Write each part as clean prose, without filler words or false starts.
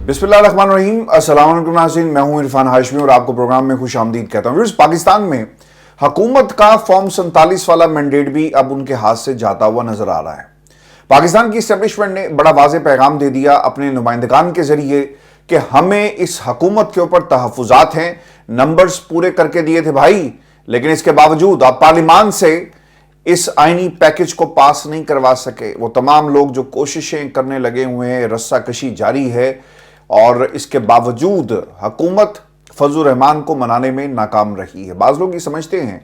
बिस्मिल्लाहिर्रहमानिर्रहीम। अस्सलाम वालेकुम नाज़रीन, मैं हूं इरफान हाशमी और आपको प्रोग्राम में खुश आमदीद कहता हूं। पाकिस्तान में हुकूमत का फॉर्म 47 वाला मैंडेट भी अब उनके हाथ से जाता हुआ नजर आ रहा है। पाकिस्तान की इस्टेब्लिशमेंट ने बड़ा वाज़ेह पैगाम दे दिया अपने नुमाइंदगान के जरिए कि हमें इस हुकूमत के ऊपर तहफ़्फ़ुज़ात हैं, नंबर्स पूरे करके दिए थे भाई, लेकिन इसके बावजूद आप पार्लियामान से इस आईनी पैकेज को पास नहीं करवा सके। वो तमाम लोग जो कोशिशें करने लगे हुए हैं, रस्साकशी जारी है और इसके बावजूद हुकूमत फजल रहमान को मनाने में नाकाम रही है। बाज़ लोग ये समझते हैं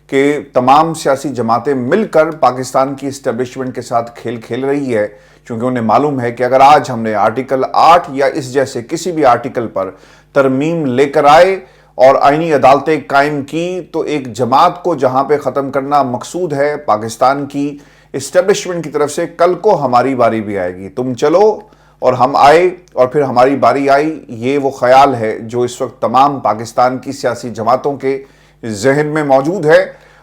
कि तमाम सियासी जमातें मिलकर पाकिस्तान की इस्टेब्लिशमेंट के साथ खेल खेल रही है, क्योंकि उन्हें मालूम है कि अगर आज हमने आर्टिकल 8 या इस जैसे किसी भी आर्टिकल पर तरमीम लेकर आए और आईनी अदालतें कायम की, तो एक जमात को जहां पे ख़त्म करना मकसूद है पाकिस्तान की इस्टेब्लिशमेंट की तरफ से, कल को हमारी बारी भी आएगी। तुम चलो और हम आए और फिर हमारी बारी आई, ये वो ख्याल है जो इस वक्त तमाम पाकिस्तान की सियासी जमातों के जहन में मौजूद है।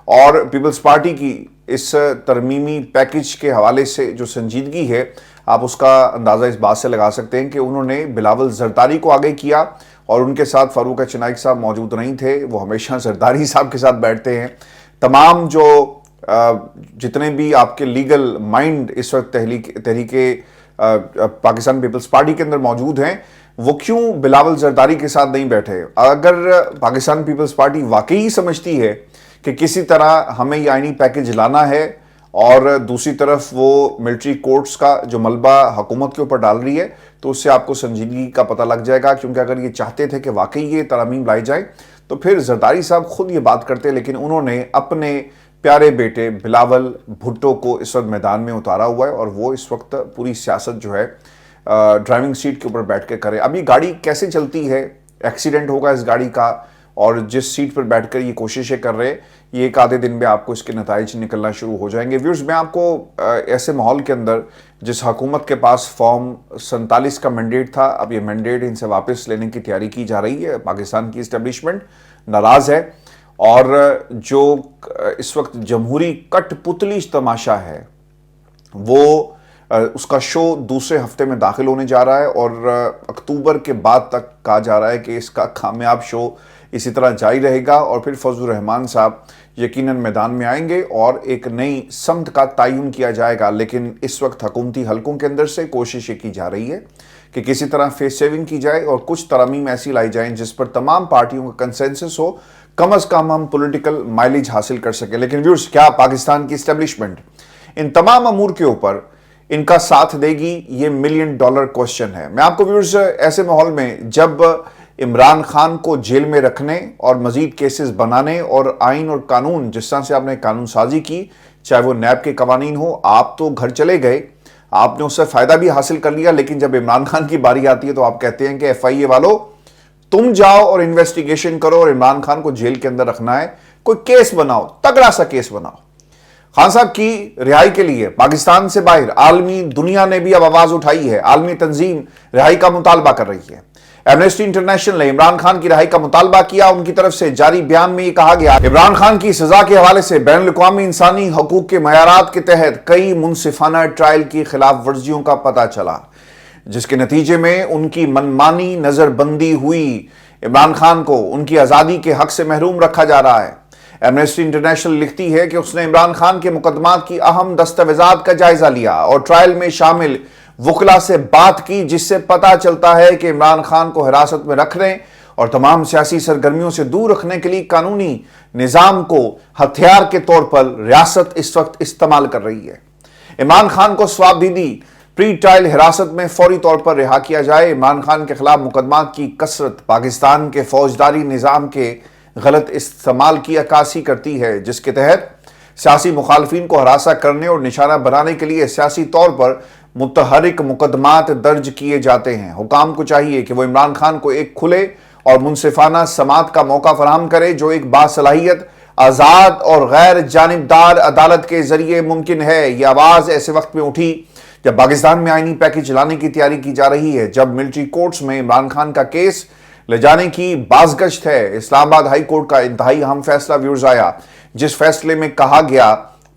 और पीपल्स पार्टी की इस तरमीमी पैकेज के हवाले से जो संजीदगी है, आप उसका अंदाज़ा इस बात से लगा सकते हैं कि उन्होंने बिलावल जरदारी को आगे किया और उनके साथ फारूक चिनाई साहब मौजूद नहीं थे। वो हमेशा जरदारी साहब के साथ बैठते हैं। तमाम जो जितने भी आपके लीगल माइंड इस वक्त तहरीके पाकिस्तान पीपल्स पार्टी के अंदर मौजूद हैं, वो क्यों बिलावल जरदारी के साथ नहीं बैठे? अगर पाकिस्तान पीपल्स पार्टी वाकई समझती है कि किसी तरह हमें ये आईनी पैकेज लाना है और दूसरी तरफ वो मिलिट्री कोर्ट्स का जो मलबा हुकूमत के ऊपर डाल रही है, तो उससे आपको संजीदगी का पता लग जाएगा। क्योंकि अगर ये चाहते थे कि वाकई ये तरमीम लाई जाए तो फिर जरदारी साहब खुद ये बात करते, लेकिन उन्होंने अपने प्यारे बेटे बिलावल भुट्टो को इस वक्त मैदान में उतारा हुआ है और वो इस वक्त पूरी सियासत जो है ड्राइविंग सीट के ऊपर बैठ के करे। अब ये गाड़ी कैसे चलती है, एक्सीडेंट होगा इस गाड़ी का, और जिस सीट पर बैठकर ये कोशिशें कर रहे हैं, ये एक आधे दिन में आपको इसके नताइज निकलना शुरू हो जाएंगे। व्यूअर्स, मैं आपको ऐसे माहौल के अंदर जिस हुकूमत के पास फॉर्म 47 का मैंडेट था, अब ये मैंडेट इनसे वापस लेने की तैयारी की जा रही है। पाकिस्तान की इस्टेब्लिशमेंट नाराज़ है और जो इस वक्त जमहूरी कठपुतली तमाशा है वो उसका शो दूसरे हफ्ते में दाखिल होने जा रहा है और अक्टूबर के बाद तक कहा जा रहा है कि इसका कामयाब शो इसी तरह जारी रहेगा और फिर फजल रहमान साहब यकीनन मैदान में आएंगे और एक नई समत का तयन किया जाएगा। लेकिन इस वक्त हुकूमती हलकों के अंदर से कोशिशें की जा रही है कि किसी तरह फेस सेविंग की जाए और कुछ तरमीम ऐसी लाई जाएं जिस पर तमाम पार्टियों का कंसेंसस हो, कम अज़ कम हम पॉलिटिकल माइलेज हासिल कर सके। लेकिन व्यूअर्स, क्या पाकिस्तान की इस्टेब्लिशमेंट इन तमाम अमूर के ऊपर इनका साथ देगी? ये $1 मिलियन क्वेश्चन है। मैं आपको व्यूअर्स, ऐसे माहौल में जब इमरान खान को जेल में रखने और मजीद केसेस बनाने और आइन और कानून, जिस तरह से आपने कानून साजी की, चाहे वो नैब के कवानीन हो, आप तो घर चले गए, आपने उससे फायदा भी हासिल कर लिया, लेकिन जब इमरान खान की बारी आती है तो आप कहते हैं कि FIA वालों तुम जाओ और इन्वेस्टिगेशन करो और इमरान खान को जेल के अंदर रखना है, कोई केस बनाओ, तगड़ा सा केस बनाओ। खान साहब की रिहाई के लिए पाकिस्तान से बाहर आलमी दुनिया ने भी अब आवाज उठाई है। आलमी तंजीम रिहाई का मुतालबा कर रही है। एमनेस्टी इंटरनेशनल ने इमरान खान की रिहाई का मुतालबा किया। उनकी तरफ से जारी बयान में यह कहा गया, इमरान खान की सजा के हवाले से बैनुल-अक़वामी इंसानी हकूक के मयारात के तहत कई मुनसिफाना ट्रायल की खिलाफ वर्जियों का पता चला, जिसके नतीजे में उनकी मनमानी नजरबंदी हुई। इमरान खान को उनकी आज़ादी के हक से महरूम रखा जा रहा है। एमनेस्टी इंटरनेशनल लिखती है कि उसने इमरान खान के मुकदमात की अहम दस्तावेजात का जायजा लिया और ट्रायल में शामिल वकला से बात की, जिससे पता चलता है कि इमरान खान को हिरासत में रखने और तमाम सियासी सरगर्मियों से दूर रखने के लिए कानूनी निज़ाम को हथियार के तौर पर रियासत इस वक्त इस्तेमाल कर रही है। इमरान खान को स्वाबदीदी प्री ट्रायल हिरासत में फौरी तौर पर रिहा किया जाए। इमरान खान के खिलाफ मुकदमात की कसरत पाकिस्तान के फौजदारी निज़ाम के गलत इस्तेमाल की अक्कासी करती है, जिसके तहत सियासी मुखालफिन को हरासा करने और निशाना बनाने के लिए सियासी तौर पर मुतहरिक मुकदमात दर्ज किए जाते हैं। हुकाम को चाहिए कि वो इमरान खान को एक खुले और मुनसिफाना समात का मौका फराहम करे, जो एक बासलाहियत, आज़ाद और गैर जानिबदार अदालत के जरिए मुमकिन है। यह आवाज़ ऐसे वक्त में उठी जब पाकिस्तान में आईनी पैकेज लाने की तैयारी की जा रही है, जब मिलिट्री कोर्ट्स में इमरान खान का केस ले जाने की बाज़गश्त है। इस्लामाबाद हाई कोर्ट का इंतहाई अहम फैसला व्यूअर्स आया, जिस फैसले में कहा गया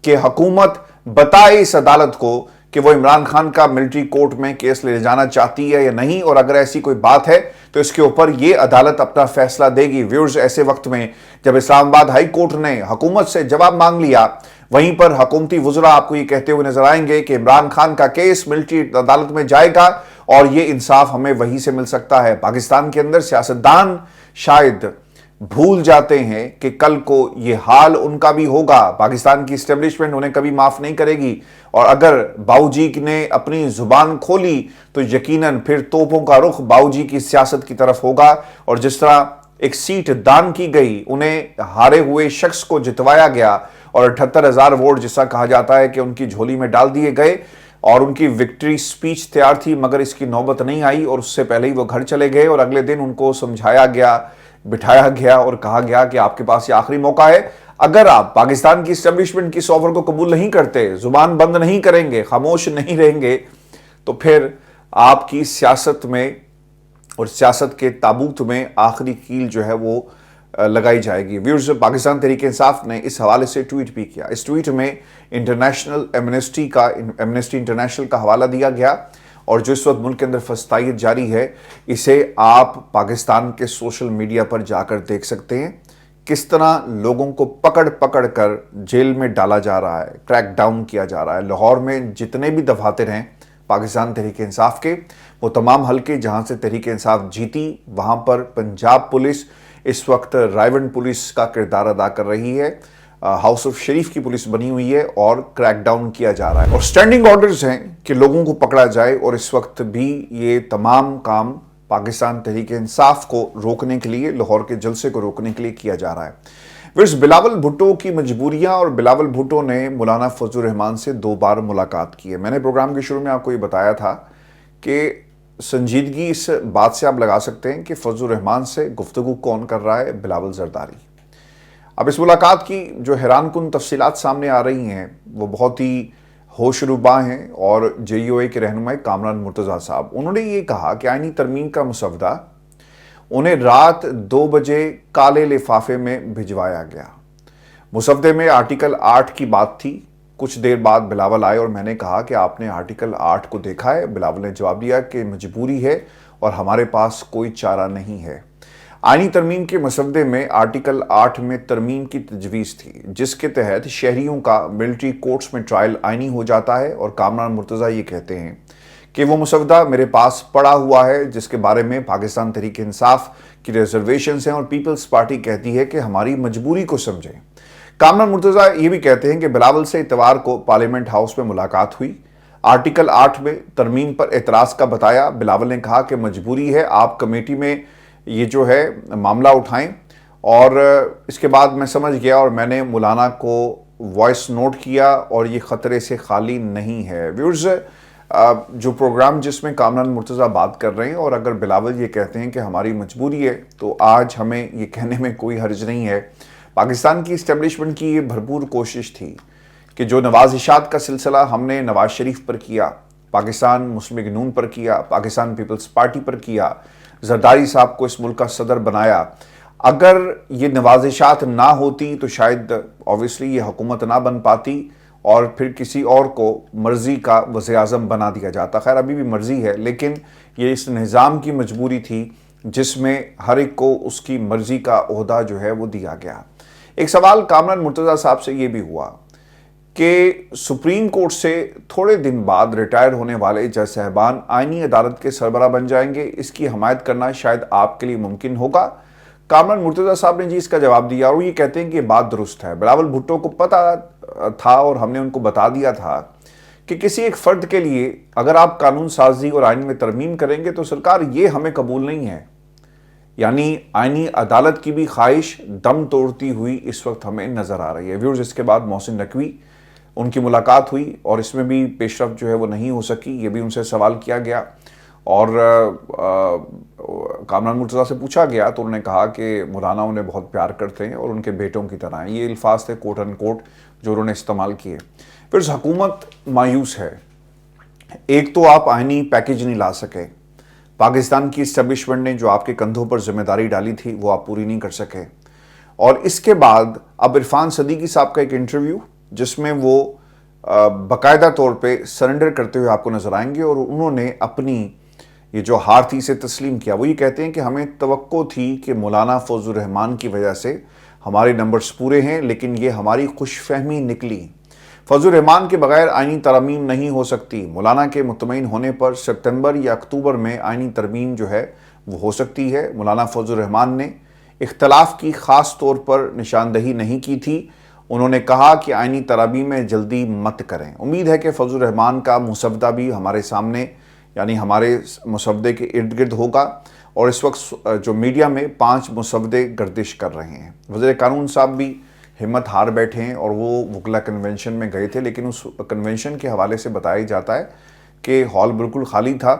कि हुकूमत बताए इस अदालत को کہ وہ عمران خان کا ملٹری کورٹ میں کیس لے جانا چاہتی ہے یا نہیں، اور اگر ایسی کوئی بات ہے تو اس کے اوپر یہ عدالت اپنا فیصلہ دے گی۔ ویورز، ایسے وقت میں جب اسلام آباد ہائی کورٹ نے حکومت سے جواب مانگ لیا، وہیں پر حکومتی وزراء آپ کو یہ کہتے ہوئے نظر آئیں گے کہ عمران خان کا کیس ملٹری عدالت میں جائے گا اور یہ انصاف ہمیں وہیں سے مل سکتا ہے۔ پاکستان کے اندر سیاستدان شاید بھول جاتے ہیں کہ کل کو یہ حال ان کا بھی ہوگا۔ پاکستان کی اسٹیبلشمنٹ انہیں کبھی معاف نہیں کرے گی، اور اگر باؤ جی نے اپنی زبان کھولی تو یقیناً پھر توپوں کا رخ باؤ جی کی سیاست کی طرف ہوگا، اور جس طرح ایک سیٹ دان کی گئی، انہیں ہارے ہوئے شخص کو جتوایا گیا اور 78,000 ووٹ جیسا کہا جاتا ہے کہ ان کی جھولی میں ڈال دیے گئے، اور ان کی وکٹری سپیچ تیار تھی مگر اس کی نوبت نہیں آئی، اور اس سے پہلے ہی وہ گھر چلے گئے، اور اگلے دن ان کو سمجھایا گیا، بٹھایا گیا اور کہا گیا کہ آپ کے پاس یہ آخری موقع ہے۔ اگر آپ پاکستان کی اسٹیبلشمنٹ کی اس آفر کو قبول نہیں کرتے، زبان بند نہیں کریں گے، خاموش نہیں رہیں گے، تو پھر آپ کی سیاست میں اور سیاست کے تابوت میں آخری کیل جو ہے وہ لگائی جائے گی۔ ویورز، پاکستان تحریک انصاف نے اس حوالے سے ٹویٹ بھی کیا۔ اس ٹویٹ میں انٹرنیشنل ایمنسٹی انٹرنیشنل کا حوالہ دیا گیا، اور جو اس وقت ملک کے اندر فسطائیت جاری ہے، اسے آپ پاکستان کے سوشل میڈیا پر جا کر دیکھ سکتے ہیں، کس طرح لوگوں کو پکڑ پکڑ کر جیل میں ڈالا جا رہا ہے، کریک ڈاؤن کیا جا رہا ہے۔ لاہور میں جتنے بھی دفاتر ہیں پاکستان تحریک انصاف کے، وہ تمام حلقے جہاں سے تحریک انصاف جیتی، وہاں پر پنجاب پولیس اس وقت رائیونڈ پولیس کا کردار ادا کر رہی ہے، ہاؤس آف شریف کی پولیس بنی ہوئی ہے، اور کریک ڈاؤن کیا جا رہا ہے، اور سٹینڈنگ آرڈرز ہیں کہ لوگوں کو پکڑا جائے، اور اس وقت بھی یہ تمام کام پاکستان تحریک انصاف کو روکنے کے لیے، لاہور کے جلسے کو روکنے کے لیے کیا جا رہا ہے۔ ویورز، بلاول بھٹو کی مجبوریاں، اور بلاول بھٹو نے مولانا فضل الرحمان سے 2 بار ملاقات کی ہے۔ میں نے پروگرام کے شروع میں آپ کو یہ بتایا تھا کہ سنجیدگی اس بات سے آپ لگا سکتے ہیں کہ فضل الرحمان سے گفتگو کون کر رہا ہے؟ بلاول زرداری۔ اب اس ملاقات کی جو حیران کن تفصیلات سامنے آ رہی ہیں وہ بہت ہی ہوش ربا ہیں، اور JUI کے رہنما کامران مرتضیٰ صاحب، انہوں نے یہ کہا کہ آئینی ترمیم کا مسودہ انہیں رات 2 بجے کالے لفافے میں بھجوایا گیا۔ مسودے میں آرٹیکل 8 کی بات تھی۔ کچھ دیر بعد بلاول آئے اور میں نے کہا کہ آپ نے آرٹیکل 8 کو دیکھا ہے؟ بلاول نے جواب دیا کہ مجبوری ہے اور ہمارے پاس کوئی چارہ نہیں ہے۔ آئینی ترمیم کے مسودے میں آرٹیکل 8 میں ترمیم کی تجویز تھی، جس کے تحت شہریوں کا ملٹری کورٹس میں ٹرائل آئینی ہو جاتا ہے، اور کامران مرتضیٰ یہ کہتے ہیں کہ وہ مسودہ میرے پاس پڑا ہوا ہے، جس کے بارے میں پاکستان تحریک انصاف کی ریزرویشنز ہیں، اور پیپلز پارٹی کہتی ہے کہ ہماری مجبوری کو سمجھیں۔ کامران مرتضیٰ یہ بھی کہتے ہیں کہ بلاول سے اتوار کو پارلیمنٹ ہاؤس میں ملاقات ہوئی، آرٹیکل 8 میں ترمیم پر اعتراض کا بتایا۔ بلاول نے کہا کہ مجبوری ہے، آپ کمیٹی میں یہ جو ہے معاملہ اٹھائیں، اور اس کے بعد میں سمجھ گیا اور میں نے مولانا کو وائس نوٹ کیا، اور یہ خطرے سے خالی نہیں ہے۔ ویورز، جو پروگرام جس میں کامران مرتضیٰ بات کر رہے ہیں، اور اگر بلاول یہ کہتے ہیں کہ ہماری مجبوری ہے، تو آج ہمیں یہ کہنے میں کوئی حرج نہیں ہے۔ پاکستان کی اسٹیبلشمنٹ کی یہ بھرپور کوشش تھی کہ جو نوازشات کا سلسلہ ہم نے نواز شریف پر کیا، پاکستان مسلم لیگ نون پر کیا، پاکستان پیپلز پارٹی پر کیا، زرداری صاحب کو اس ملک کا صدر بنایا، اگر یہ نوازشات نہ ہوتی تو شاید اوبویسلی یہ حکومت نہ بن پاتی، اور پھر کسی اور کو مرضی کا وزیر اعظم بنا دیا جاتا۔ خیر، ابھی بھی مرضی ہے، لیکن یہ اس نظام کی مجبوری تھی جس میں ہر ایک کو اس کی مرضی کا عہدہ جو ہے وہ دیا گیا۔ ایک سوال کامران مرتضیٰ صاحب سے یہ بھی ہوا کہ سپریم کورٹ سے تھوڑے دن بعد ریٹائر ہونے والے جج صاحبان آئینی عدالت کے سربراہ بن جائیں گے، اس کی حمایت کرنا شاید آپ کے لیے ممکن ہوگا؟ کامران مرتضیٰ صاحب نے اس کا جواب دیا، اور یہ کہتے ہیں کہ یہ بات درست ہے۔ بلاول بھٹو کو پتہ تھا، اور ہم نے ان کو بتا دیا تھا کہ کسی ایک فرد کے لیے اگر آپ قانون سازی اور آئین میں ترمیم کریں گے تو سرکار یہ ہمیں قبول نہیں ہے۔ یعنی آئینی عدالت کی بھی خواہش دم توڑتی ہوئی اس وقت ہمیں نظر آ رہی ہے۔ ویورز، اس کے بعد محسن نقوی، ان کی ملاقات ہوئی، اور اس میں بھی پیش رفت جو ہے وہ نہیں ہو سکی، یہ بھی ان سے سوال کیا گیا، اور کامران مرتضیٰ سے پوچھا گیا تو انہوں نے کہا کہ مولانا انہیں بہت پیار کرتے ہیں اور ان کے بیٹوں کی طرح ہیں۔ یہ الفاظ تھے کوٹ ان کوٹ جو انہوں نے استعمال کیے۔ پھر حکومت مایوس ہے، ایک تو آپ آئینی پیکیج نہیں لا سکے، پاکستان کی اسٹیبلشمنٹ نے جو آپ کے کندھوں پر ذمہ داری ڈالی تھی وہ آپ پوری نہیں کر سکے، اور اس کے بعد اب عرفان صدیقی صاحب کا ایک انٹرویو جس میں وہ बाकायदा तौर पे सरेंडर करते हुए आपको नजर आएंगे और उन्होंने अपनी ये जो हार थी इसे तस्लीम किया। वो ये कहते हैं कि हमें तवक्को थी कि मौलाना फजल रहमान की वजह से हमारे नंबर्स पूरे हैं, लेकिन ये हमारी खुशफहमी निकली। फजल रहमान के बगैर आइनी तरमीम नहीं हो सकती। मौलाना के मुतमईन होने पर सितंबर या अक्टूबर में आइनी तरमीम जो है वो हो सकती है। मौलाना फजल रहमान ने इख्तलाफ की ख़ास तौर पर निशानदही नहीं की थी। उन्होंने कहा कि आइनी तरमीम में जल्दी मत करें। उम्मीद है कि फजल रहमान का मुसवदा भी हमारे सामने यानी हमारे मुसवदे के इर्द गिर्द होगा। और इस वक्त जो मीडिया में 5 मुसवदे गर्दिश कर रहे हैं। वज़ीर कानून साहब भी हिम्मत हार बैठे हैं और वो वकला कन्वेंशन में गए थे, लेकिन उस कन्वेंशन के हवाले से बताया जाता है कि हॉल बिल्कुल खाली था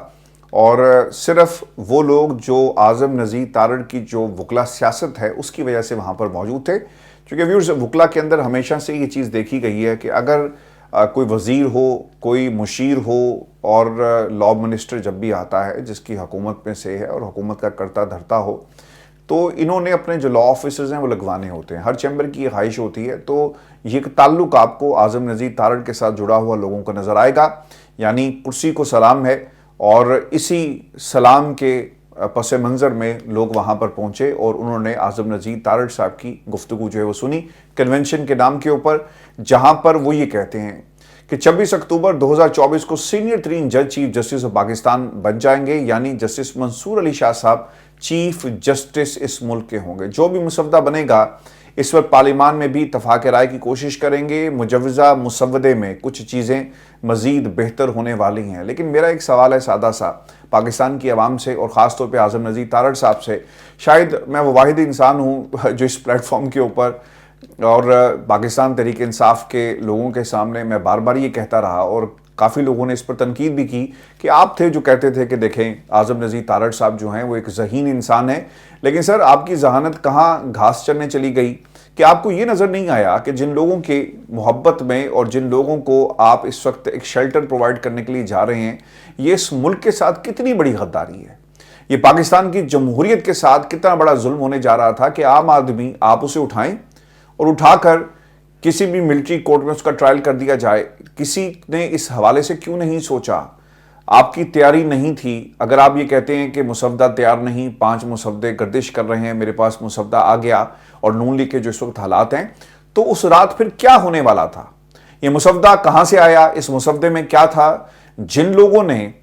और सिर्फ वो लोग जो आज़म नज़ीर तारड़ की जो वकला सियासत है उसकी वजह से वहाँ पर मौजूद थे। क्योंकि व्यूअर्स, वकला के अंदर हमेशा से ये चीज़ देखी गई है कि अगर कोई वज़ीर हो, कोई मुशीर हो और लॉ मिनिस्टर जब भी आता है जिसकी हुकूमत में से है और हुकूमत का करता धरता हो, तो इन्होंने अपने जो लॉ ऑफिसर्स हैं वो लगवाने होते हैं। हर चैम्बर की ये ख्वाहिश होती है। तो ये ताल्लुक आपको आज़म नज़ीर तारड़ के साथ जुड़ा हुआ लोगों को नज़र आएगा। यानी कुर्सी को सलाम है और इसी सलाम के पस मंज़र में लोग वहाँ पर पहुँचे और उन्होंने आज़म नज़ीर तारड़ साहब की गुफ्तगू जो है वो सुनी कन्वेंशन के नाम के ऊपर, जहाँ पर वो ये कहते हैं कि 26 अक्टूबर 2024 को सीनियर तरीन जज चीफ जस्टिस ऑफ पाकिस्तान बन जाएंगे। यानी जस्टिस मंसूर अली शाह साहब चीफ जस्टिस इस मुल्क के होंगे। जो भी मुसवदा बनेगा इस वक्त पार्लियामान में भी इत्तफाक राय की कोशिश करेंगे। मुजव्वज़ा मुसवदे में कुछ चीज़ें मज़ीद बेहतर होने वाली हैं। लेकिन मेरा एक सवाल है सादा सा पाकिस्तान की आवाम से और ख़ास तौर पे आज़म नज़ीर तारड़ साहब से। शायद मैं वो वाहिद इंसान हूँ जो इस प्लेटफॉर्म के ऊपर और पाकिस्तान तहरीक इंसाफ के लोगों के सामने मैं बार बार ये कहता रहा और काफ़ी लोगों ने इस पर तनकीद भी की कि आप थे जो कहते थे कि देखें आज़म नज़ीर तारड़ साहब जो हैं वो एक ज़हीन इंसान है। लेकिन सर, आपकी जहानत कहाँ घास चरने चली गई कि आपको ये नज़र नहीं आया कि जिन लोगों के मोहब्बत में और जिन लोगों को आप इस वक्त एक शेल्टर प्रोवाइड करने के लिए जा रहे हैं, ये इस मुल्क के साथ कितनी बड़ी गद्दारी है। ये पाकिस्तान की जमहूरियत के साथ कितना बड़ा जुल्म होने जा रहा था कि आम आदमी आप उसे उठाएं और उठाकर किसी भी मिलिट्री कोर्ट में उसका ट्रायल कर दिया जाए। किसी ने इस हवाले से क्यों नहीं सोचा? आपकी तैयारी नहीं थी। अगर आप ये कहते हैं कि मुसवदा तैयार नहीं, 5 मुसवदे गर्दिश कर रहे हैं, मेरे पास मुसवदा आ गया और नून लीग के जो इस वक्त हालात हैं, तो उस रात फिर क्या होने वाला था? ये मुसवदा कहाँ से आया? इस मुसवदे में क्या था? जिन लोगों ने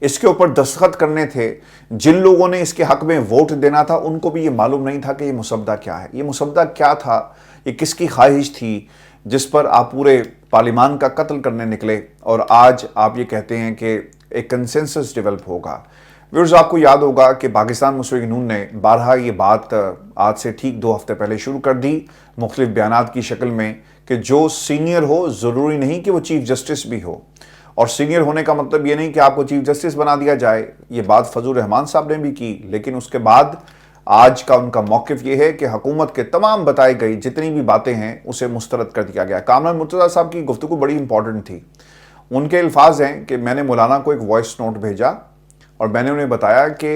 इसके ऊपर दस्तखत करने थे, जिन लोगों ने इसके हक में वोट देना था, उनको भी ये मालूम नहीं था कि ये मुसवदा क्या है। ये मुसवदा क्या था? ये किसकी ख्वाहिश थी जिस पर आप पूरे पार्लियामान का कत्ल करने निकले और आज आप ये कहते हैं कि एक कंसेंसस डेवलप होगा। व्यूअर्स, आपको याद होगा कि पाकिस्तान मुस्लिम लीग नून ने बारहा ये बात आज से ठीक 2 हफ्ते पहले शुरू कर दी मुख्तलिफ बयानात की शक्ल में कि जो सीनियर हो ज़रूरी नहीं कि वो चीफ जस्टिस भी हो। और सीनियर होने का मतलब ये नहीं कि आपको चीफ जस्टिस बना दिया जाए। ये बात फजल रहमान साहब ने भी की, लेकिन उसके बाद आज का उनका मौक़िफ़ ये है कि हुकूमत के तमाम बताई गई जितनी भी बातें हैं उसे मुस्तरद कर दिया गया। कामरान मुर्तज़ा साहब की गुफ्तगू बड़ी इंपॉर्टेंट थी। उनके अल्फाज हैं कि मैंने मौलाना को एक वॉइस नोट भेजा और मैंने उन्हें बताया कि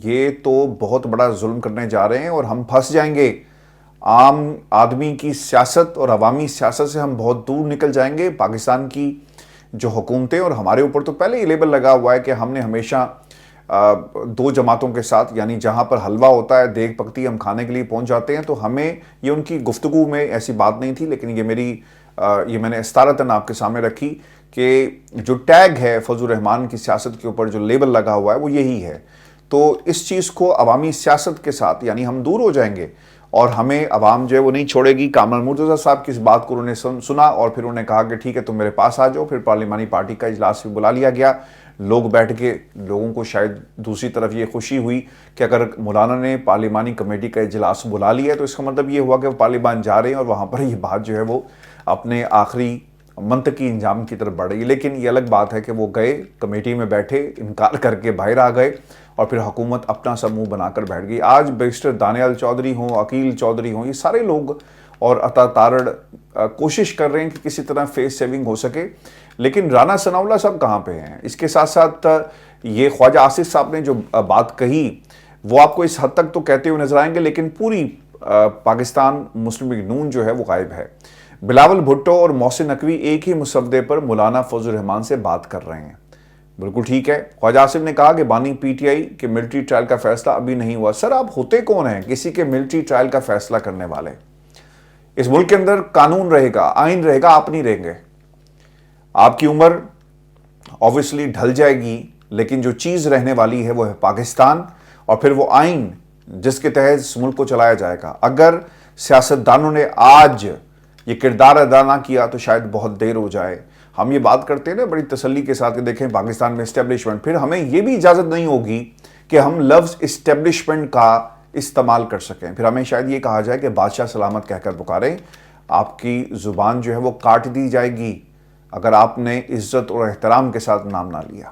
ये तो बहुत बड़ा जुल्म करने जा रहे हैं और हम फंस जाएंगे। आम आदमी की सियासत और अवामी सियासत से हम बहुत दूर निकल जाएंगे। पाकिस्तान की जो हुकूमतें और हमारे ऊपर तो पहले ही लेबल लगा हुआ है कि हमने हमेशा 2 जमातों के साथ, यानी जहाँ पर हलवा होता है देग पकती हम खाने के लिए पहुँच जाते हैं। तो हमें ये उनकी गुफ्तगू में ऐसी बात नहीं थी, लेकिन ये मैंने इस्तारतन आपके सामने रखी कि जो टैग है फजल रहमान की सियासत के ऊपर जो लेबल लगा हुआ है वो यही है। तो इस चीज़ को अवामी सियासत के साथ यानी हम दूर हो जाएंगे और हमें अवाम जो है वो नहीं छोड़ेगी। कामरान मुर्तज़ा साहब की इस बात को उन्होंने सुना और फिर उन्होंने कहा कि ठीक है तुम मेरे पास आ जाओ। फिर पार्लियामानी पार्टी का इजलास भी बुला लिया गया। लोग बैठ के, लोगों को शायद दूसरी तरफ ये खुशी हुई कि अगर मौलाना ने पार्लियामानी कमेटी का इजलास बुला लिया तो इसका मतलब ये हुआ कि वो पार्लियामान जा रहे हैं और वहाँ पर ये बात जो है वो अपने आखिरी मंतकी इंजाम की तरफ बढ़ रही है। लेकिन ये अलग बात है कि वो गए, कमेटी में बैठे, इनकार करके बाहर आ गए और फिर हुकूमत अपना सा मुँह बनाकर बैठ गई। आज बैरिस्टर दानियाल चौधरी हों, अकील चौधरी हों, ये सारे लोग और अता तारड़ कोशिश कर रहे हैं कि किसी तरह फेस सेविंग हो सके। लेकिन राना सनाउल्लाह साहब कहाँ पे हैं? इसके साथ साथ ये ख्वाजा आसिफ साहब ने जो बात कही वो आपको इस हद तक तो कहते हुए नजर आएंगे, लेकिन पूरी पाकिस्तान मुस्लिम लीग नून जो है वो गायब है। بلاول بھٹو اور محسن نقوی ایک ہی مسودے پر مولانا فضل الرحمان سے بات کر رہے ہیں۔ بالکل ٹھیک ہے۔ خواجہ آصف نے کہا کہ بانی پی ٹی آئی کے ملٹری ٹرائل کا فیصلہ ابھی نہیں ہوا۔ سر آپ ہوتے کون ہیں کسی کے ملٹری ٹرائل کا فیصلہ کرنے والے؟ اس ملک کے اندر قانون رہے گا، آئین رہے گا، آپ نہیں رہیں گے۔ آپ کی عمر obviously ڈھل جائے گی، لیکن جو چیز رہنے والی ہے وہ ہے پاکستان، اور پھر وہ آئین جس کے تحت اس ملک کو چلایا جائے گا۔ اگر سیاستدانوں نے آج یہ کردار ادا نہ کیا تو شاید بہت دیر ہو جائے۔ ہم یہ بات کرتے ہیں نا بڑی تسلی کے ساتھ کہ دیکھیں پاکستان میں اسٹیبلشمنٹ، پھر ہمیں یہ بھی اجازت نہیں ہوگی کہ ہم لفظ اسٹیبلشمنٹ کا استعمال کر سکیں۔ پھر ہمیں شاید یہ کہا جائے کہ بادشاہ سلامت کہہ کر پکاریں، آپ کی زبان جو ہے وہ کاٹ دی جائے گی اگر آپ نے عزت اور احترام کے ساتھ نام نہ لیا۔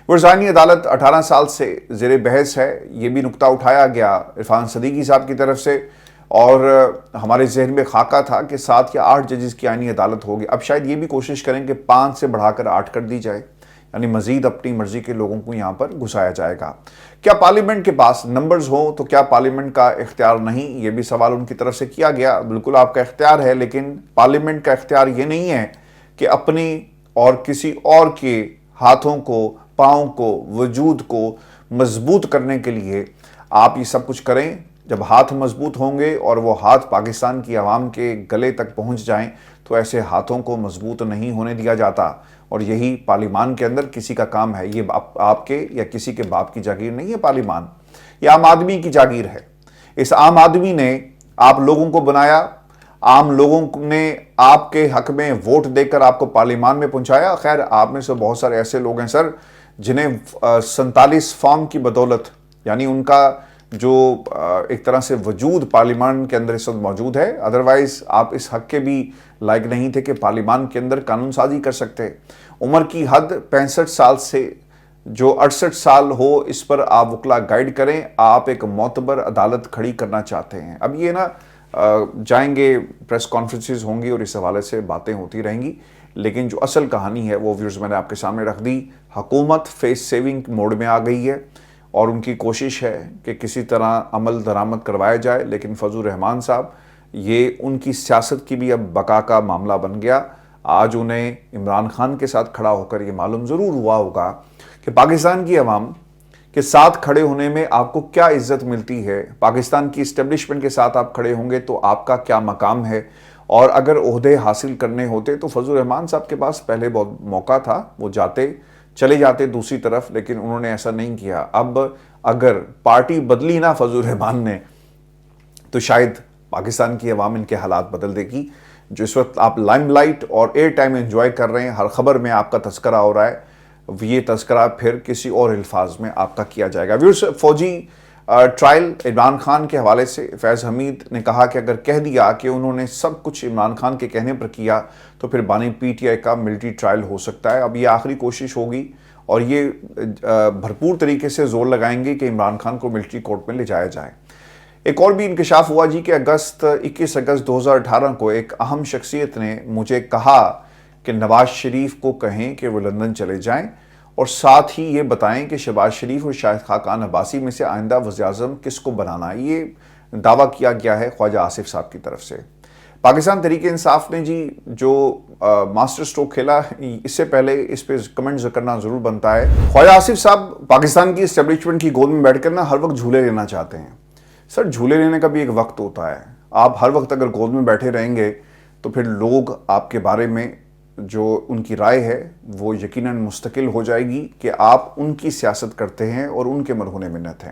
ورزانی عدالت 18 سال سے زیر بحث ہے، یہ بھی نقطہ اٹھایا گیا عرفان صدیقی صاحب کی طرف سے، اور ہمارے ذہن میں خاکہ تھا کہ 7 یا 8 ججز کی آئینی عدالت ہوگی۔ اب شاید یہ بھی کوشش کریں کہ 5 سے بڑھا کر 8 کر دی جائے، یعنی مزید اپنی مرضی کے لوگوں کو یہاں پر گھسایا جائے گا۔ کیا پارلیمنٹ کے پاس نمبرز ہوں تو کیا پارلیمنٹ کا اختیار نہیں؟ یہ بھی سوال ان کی طرف سے کیا گیا۔ بالکل آپ کا اختیار ہے، لیکن پارلیمنٹ کا اختیار یہ نہیں ہے کہ اپنی اور کسی اور کے ہاتھوں کو، پاؤں کو، وجود کو مضبوط کرنے کے لیے آپ یہ سب کچھ کریں۔ جب ہاتھ مضبوط ہوں گے اور وہ ہاتھ پاکستان کی عوام کے گلے تک پہنچ جائیں تو ایسے ہاتھوں کو مضبوط نہیں ہونے دیا جاتا، اور یہی پارلیمان کے اندر کسی کا کام ہے۔ یہ آپ کے یا کسی کے باپ کی جاگیر نہیں ہے پارلیمان، یہ عام آدمی کی جاگیر ہے۔ اس عام آدمی نے آپ لوگوں کو بنایا، عام لوگوں نے آپ کے حق میں ووٹ دے کر آپ کو پارلیمان میں پہنچایا۔ خیر آپ میں سے بہت سارے ایسے لوگ ہیں سر جنہیں 47 فارم کی بدولت، یعنی ان کا جو ایک طرح سے وجود پارلیمان کے اندر اس وقت موجود ہے، ادروائز آپ اس حق کے بھی لائق نہیں تھے کہ پارلیمان کے اندر قانون سازی کر سکتے۔ عمر کی حد 65 سال سے جو 68 سال ہو، اس پر آپ وکلا گائیڈ کریں۔ آپ ایک معتبر عدالت کھڑی کرنا چاہتے ہیں۔ اب یہ نا جائیں گے، پریس کانفرنسز ہوں گی اور اس حوالے سے باتیں ہوتی رہیں گی، لیکن جو اصل کہانی ہے وہ ویورز میں نے آپ کے سامنے رکھ دی۔ حکومت فیس سیونگ موڈ میں آ گئی ہے اور ان کی کوشش ہے کہ کسی طرح عمل درآمد کروایا جائے، لیکن فضل الرحمان صاحب یہ ان کی سیاست کی بھی اب بقا کا معاملہ بن گیا۔ آج انہیں عمران خان کے ساتھ کھڑا ہو کر یہ معلوم ضرور ہوا ہوگا کہ پاکستان کی عوام کے ساتھ کھڑے ہونے میں آپ کو کیا عزت ملتی ہے، پاکستان کی اسٹیبلشمنٹ کے ساتھ آپ کھڑے ہوں گے تو آپ کا کیا مقام ہے، اور اگر عہدے حاصل کرنے ہوتے تو فضل الرحمان صاحب کے پاس پہلے بہت موقع تھا، وہ چلے جاتے دوسری طرف، لیکن انہوں نے ایسا نہیں کیا۔ اب اگر پارٹی بدلی نہ فضل الرحمان نے تو شاید پاکستان کی عوام ان کے حالات بدل دے گی۔ جو اس وقت آپ لائم لائٹ اور ایئر ٹائم انجوائے کر رہے ہیں، ہر خبر میں آپ کا تذکرہ ہو رہا ہے، یہ تذکرہ پھر کسی اور الفاظ میں آپ کا کیا جائے گا۔ ویورز، فوجی ٹرائل عمران خان کے حوالے سے فیض حمید نے کہا کہ اگر کہہ دیا کہ انہوں نے سب کچھ عمران خان کے کہنے پر کیا تو پھر بانی پی ٹی آئی کا ملٹری ٹرائل ہو سکتا ہے۔ اب یہ آخری کوشش ہوگی اور یہ بھرپور طریقے سے زور لگائیں گے کہ عمران خان کو ملٹری کورٹ میں لے جایا جائے۔ ایک اور بھی انکشاف ہوا جی کہ 21 اگست 2018 کو ایک اہم شخصیت نے مجھے کہا کہ نواز شریف کو کہیں کہ وہ لندن چلے جائیں اور ساتھ ہی یہ بتائیں کہ شہباز شریف اور شاہد خاقان عباسی میں سے آئندہ وزیر اعظم کس کو بنانا ہے۔ یہ دعویٰ کیا گیا ہے خواجہ آصف صاحب کی طرف سے۔ پاکستان تحریک انصاف نے جی جو ماسٹر سٹروک کھیلا، اس سے پہلے اس پہ کمنٹس کرنا ضرور بنتا ہے۔ خواجہ آصف صاحب پاکستان کی اسٹیبلشمنٹ کی گود میں بیٹھ کر نا ہر وقت جھولے لینا چاہتے ہیں۔ سر جھولے لینے کا بھی ایک وقت ہوتا ہے، آپ ہر وقت اگر گود میں بیٹھے رہیں گے تو پھر لوگ آپ کے بارے میں جو ان کی رائے ہے وہ یقیناً مستقل ہو جائے گی کہ آپ ان کی سیاست کرتے ہیں اور ان کے مرہون منت ہیں۔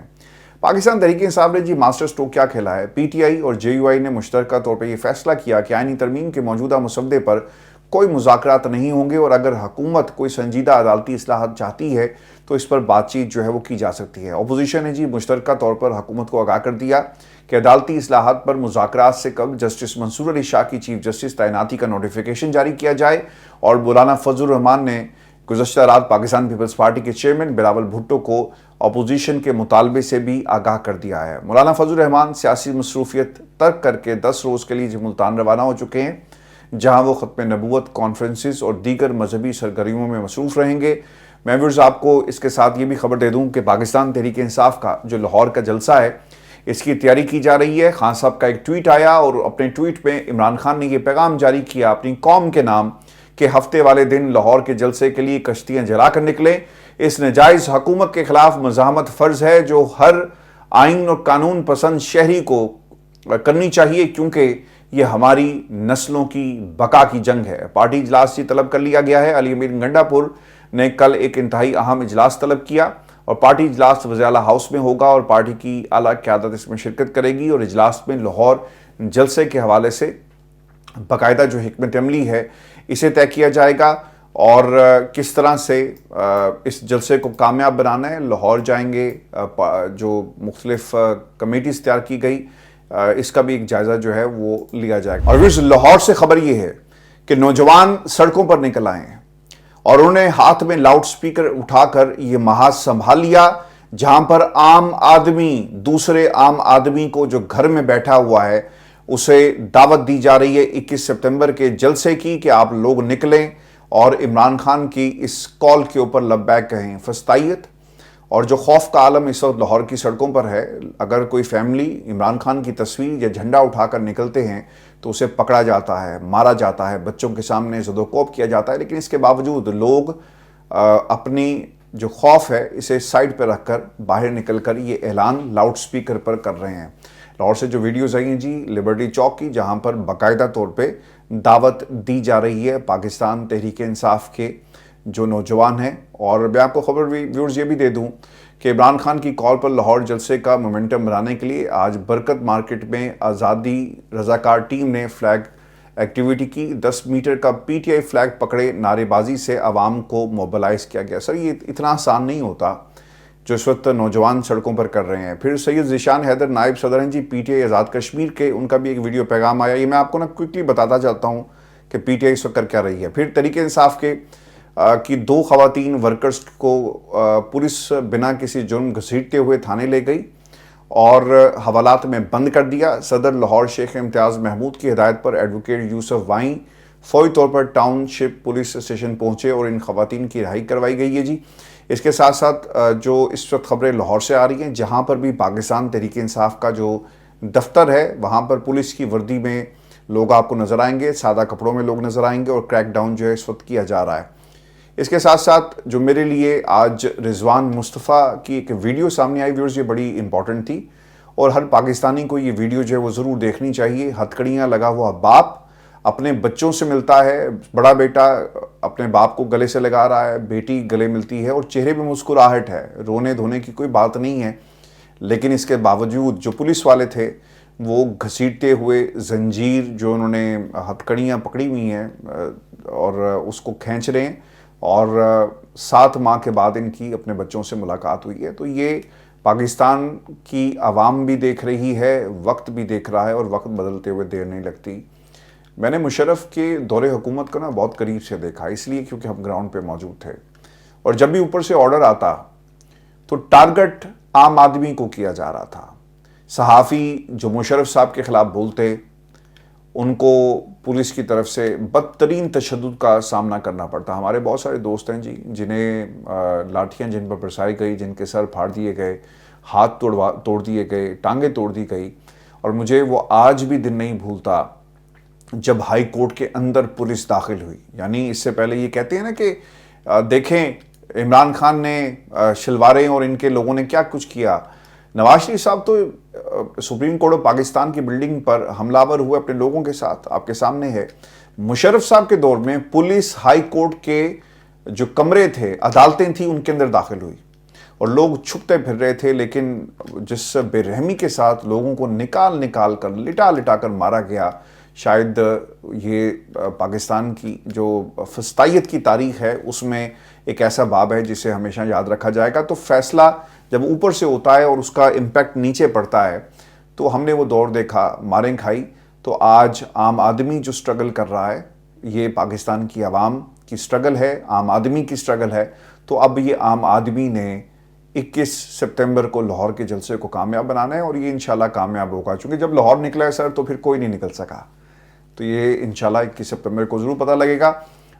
پاکستان تحریک انصاف نے جی ماسٹر سٹروک کیا کھیلا ہے؟ پی ٹی آئی اور جے یو آئی نے مشترکہ طور پر یہ فیصلہ کیا کہ آئینی ترمیم کے موجودہ مسودے پر کوئی مذاکرات نہیں ہوں گے، اور اگر حکومت کوئی سنجیدہ عدالتی اصلاحات چاہتی ہے تو اس پر بات چیت جو ہے وہ کی جا سکتی ہے۔ اپوزیشن نے جی مشترکہ طور پر حکومت کو آگاہ کر دیا کہ عدالتی اصلاحات پر مذاکرات سے قبل جسٹس منصور علی شاہ کی چیف جسٹس تعیناتی کا نوٹیفیکیشن جاری کیا جائے، اور مولانا فضل الرحمان نے گزشتہ رات پاکستان پیپلز پارٹی کے چیئرمین بلاول بھٹو کو اپوزیشن کے مطالبے سے بھی آگاہ کر دیا ہے۔ مولانا فضل الرحمان سیاسی مصروفیت ترک کر کے 10 روز کے لیے ملتان روانہ ہو چکے ہیں، جہاں وہ ختم نبوت کانفرنسز اور دیگر مذہبی سرگرمیوں میں مصروف رہیں گے۔ میں ویورز آپ کو اس کے ساتھ یہ بھی خبر دے دوں کہ پاکستان تحریک انصاف کا جو لاہور کا جلسہ ہے، इसकी तैयारी की जा रही है। खान साहब का एक ट्वीट आया और अपने ट्वीट में इमरान खान ने यह पैगाम जारी किया अपनी कौम के नाम कि हफ्ते वाले दिन लाहौर के जलसे के लिए कश्तियां जलाकर निकले। इस नाजायज हुकूमत के खिलाफ मज़ाहमत फ़र्ज है जो हर आइन और कानून पसंद शहरी को करनी चाहिए, क्योंकि ये हमारी नस्लों की बका की जंग है। पार्टी इजलास तलब कर लिया गया है। अली अमीर गंडापुर ने कल एक इंतहाई अहम इजलास तलब किया और पार्टी इजलास वज़ीर आला हाउस में होगा और पार्टी की आला क़यादत इसमें शिरकत करेगी और इजलास में लाहौर जलसे के हवाले से बाकायदा जो हिकमत अमली है इसे तय किया जाएगा और किस तरह से इस जलसे को कामयाब बनाना है। लाहौर जाएंगे, जो मुख्तलिफ कमेटीज़ तैयार की गई इसका भी एक जायज़ा जो है वो लिया जाएगा। और फिर लाहौर से खबर ये है कि नौजवान सड़कों पर निकल आए हैं और उन्होंने हाथ में लाउड स्पीकर उठाकर ये महाज संभाल लिया, जहां पर आम आदमी दूसरे आम आदमी को जो घर में बैठा हुआ है उसे दावत दी जा रही है 21 सितंबर के जलसे की कि आप लोग निकलें और इमरान खान की इस कॉल के ऊपर लब्बैक कहें। फस्तायत और जो खौफ का आलम इस वक्त लाहौर की सड़कों पर है, अगर कोई फैमिली इमरान खान की तस्वीर या झंडा उठाकर निकलते हैं तो उसे पकड़ा जाता है, मारा जाता है, बच्चों के सामने ज़दोकोब किया जाता है। लेकिन इसके बावजूद लोग अपनी जो खौफ है इसे साइड पर रखकर बाहर निकलकर ये ऐलान लाउड स्पीकर पर कर रहे हैं। लाहौर से जो वीडियोज़ आई हैं जी लिबर्टी चौक की, जहाँ पर बाकायदा तौर पर दावत दी जा रही है पाकिस्तान तहरीक इंसाफ के जो नौजवान हैं। और मैं आपको खबर व्यूअर्स ये भी दे दूं कि इमरान खान की कॉल पर लाहौर जलसे का मोमेंटम बनाने के लिए आज बरकत मार्केट में आज़ादी रज़ाकार टीम ने फ्लैग एक्टिविटी की। 10 मीटर का पीटीआई फ्लैग पकड़े नारेबाजी से आवाम को मोबिलाइज़ किया गया। सर ये इतना आसान नहीं होता जो इस वक्त नौजवान सड़कों पर कर रहे हैं। फिर सैयद ज़ीशान हैदर नायब सदर हैं जी पीटीआई आज़ाद कश्मीर के, उनका भी एक वीडियो पैगाम आया। ये मैं आपको ना क्विकली बताता चाहता हूँ कि पीटीआई इस वक्त कर क्या रही है। फिर तरीके इंसाफ के कि 2 खवातीन वर्कर्स को पुलिस बिना किसी जुर्म घसीटते हुए थाने ले गई और हवालात में बंद कर दिया। सदर लाहौर शेख इम्तियाज़ महमूद की हिदायत पर एडवोकेट यूसुफ वाई फौरी तौर पर टाउनशिप पुलिस स्टेशन पहुंचे और इन खवातीन की रिहाई करवाई गई है जी। इसके साथ साथ जो इस वक्त खबरें लाहौर से आ रही हैं, जहां पर भी पाकिस्तान तहरीक इंसाफ का जो दफ्तर है वहां पर पुलिस की वर्दी में लोग आपको नज़र आएंगे, सादा कपड़ों में लोग नज़र आएंगे और क्रैक डाउन जो है इस वक्त किया जा रहा है। इसके साथ साथ जो मेरे लिए आज रिजवान मुस्तफ़ा की एक वीडियो सामने आई व्यूअर्स, ये बड़ी इंपॉर्टेंट थी और हर पाकिस्तानी को ये वीडियो जो है वो ज़रूर देखनी चाहिए। हथकड़ियाँ लगा हुआ बाप अपने बच्चों से मिलता है, बड़ा बेटा अपने बाप को गले से लगा रहा है, बेटी गले मिलती है और चेहरे पे मुस्कुराहट है, रोने धोने की कोई बात नहीं है। लेकिन इसके बावजूद जो पुलिस वाले थे वो घसीटते हुए जंजीर जो उन्होंने हथकड़ियाँ पकड़ी हुई हैं और उसको खींच रहे हैं और 7 माह के बाद इनकी अपने बच्चों से मुलाकात हुई है। तो ये पाकिस्तान की आवाम भी देख रही है, वक्त भी देख रहा है और वक्त बदलते हुए देर नहीं लगती। मैंने मुशर्रफ के दौरे हुकूमत को ना बहुत करीब से देखा, इसलिए क्योंकि हम ग्राउंड पे मौजूद थे और जब भी ऊपर से ऑर्डर आता तो टारगेट आम आदमी को किया जा रहा था। सहाफ़ी जो मुशर्रफ साहब के ख़िलाफ़ बोलते उनको पुलिस की तरफ से बदतरीन तशद्दुद का सामना करना पड़ता। हमारे बहुत सारे दोस्त हैं जी जिन्हें लाठियाँ जिन पर बरसाई गई, जिनके सर फाड़ दिए गए, हाथ तोड़ दिए गए, टांगें तोड़ दी गई। और मुझे वो आज भी दिन नहीं भूलता जब हाई कोर्ट के अंदर पुलिस दाखिल हुई। यानी इससे पहले ये कहते हैं ना कि देखें इमरान खान ने शलवारें और इनके लोगों ने क्या कुछ किया। नवाज शरीफ साहब तो सुप्रीम कोर्ट ऑफ पाकिस्तान की बिल्डिंग पर हमलावर हुए अपने लोगों के साथ, आपके सामने है। मुशर्रफ साहब के दौर में पुलिस हाई कोर्ट के जो कमरे थे, अदालतें थी, उनके अंदर दाखिल हुई और लोग छुपते फिर रहे थे। लेकिन जिस बेरहमी के साथ लोगों को निकाल कर लिटा कर मारा गया, शायद ये पाकिस्तान की जो फस्तायत की तारीख है उसमें एक ऐसा बाब है जिसे हमेशा याद रखा जाएगा। तो फैसला जब ऊपर से होता है और उसका इम्पैक्ट नीचे पड़ता है, तो हमने वो दौर देखा, मारें खाई। तो आज आम आदमी जो स्ट्रगल कर रहा है, ये पाकिस्तान की आवाम की स्ट्रगल है, आम आदमी की स्ट्रगल है। तो अब ये आम आदमी ने 21 सितंबर को लाहौर के जलसे को कामयाब बनाना है और ये इंशाल्लाह कामयाब होगा। क्योंकि जब लाहौर निकला है सर तो फिर कोई नहीं निकल सका। तो ये इंशाल्लाह 21 सितंबर को ज़रूर पता लगेगा।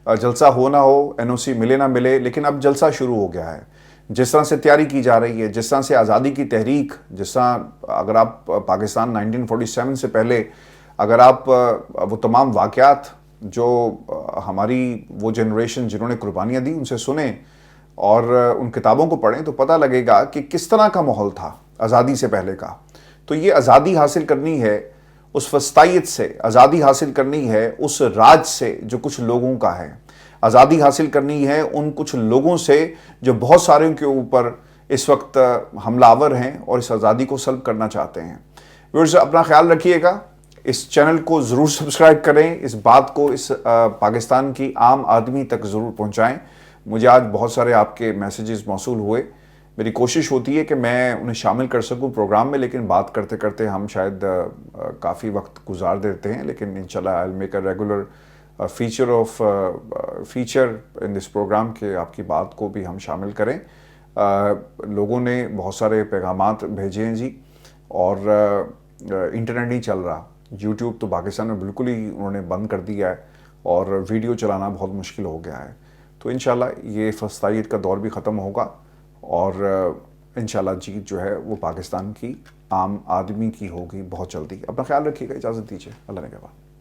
जलसा हो ना हो, एनओसी मिले ना मिले, लेकिन अब जलसा शुरू हो गया है। جس طرح سے تیاری کی جا رہی ہے، جس طرح سے آزادی کی تحریک، جس طرح اگر آپ پاکستان 1947 سے پہلے اگر آپ وہ تمام واقعات جو ہماری وہ جنریشن جنہوں نے قربانیاں دی ان سے سنیں اور ان کتابوں کو پڑھیں تو پتہ لگے گا کہ کس طرح کا ماحول تھا آزادی سے پہلے کا. تو یہ آزادی حاصل کرنی ہے اس وسطیت سے، آزادی حاصل کرنی ہے اس راج سے جو کچھ لوگوں کا ہے، آزادی حاصل کرنی ہے ان کچھ لوگوں سے جو بہت سارے کے اوپر اس وقت حملہ آور ہیں اور اس آزادی کو سلب کرنا چاہتے ہیں. ویورز اپنا خیال رکھیے گا، اس چینل کو ضرور سبسکرائب کریں، اس بات کو اس پاکستان کی عام آدمی تک ضرور پہنچائیں. مجھے آج بہت سارے آپ کے میسیجز موصول ہوئے، میری کوشش ہوتی ہے کہ میں انہیں شامل کر سکوں پروگرام میں، لیکن بات کرتے کرتے ہم شاید کافی وقت گزار دیتے ہیں. لیکن انشاءاللہ I'll make a regular feature in this program کے آپ کی بات کو بھی ہم شامل کریں. لوگوں نے بہت سارے پیغامات بھیجے ہیں جی، اور انٹرنیٹ نہیں چل رہا، یوٹیوب تو پاکستان میں بالکل ہی انہوں نے بند کر دیا ہے اور ویڈیو چلانا بہت مشکل ہو گیا ہے. تو انشاءاللہ یہ فسطائیت کا دور بھی ختم ہوگا اور انشاءاللہ جیت جو ہے وہ پاکستان کی عام آدمی کی ہوگی بہت جلدی. اپنا خیال رکھیے گا، اجازت دیجیے، اللہ نے کہا.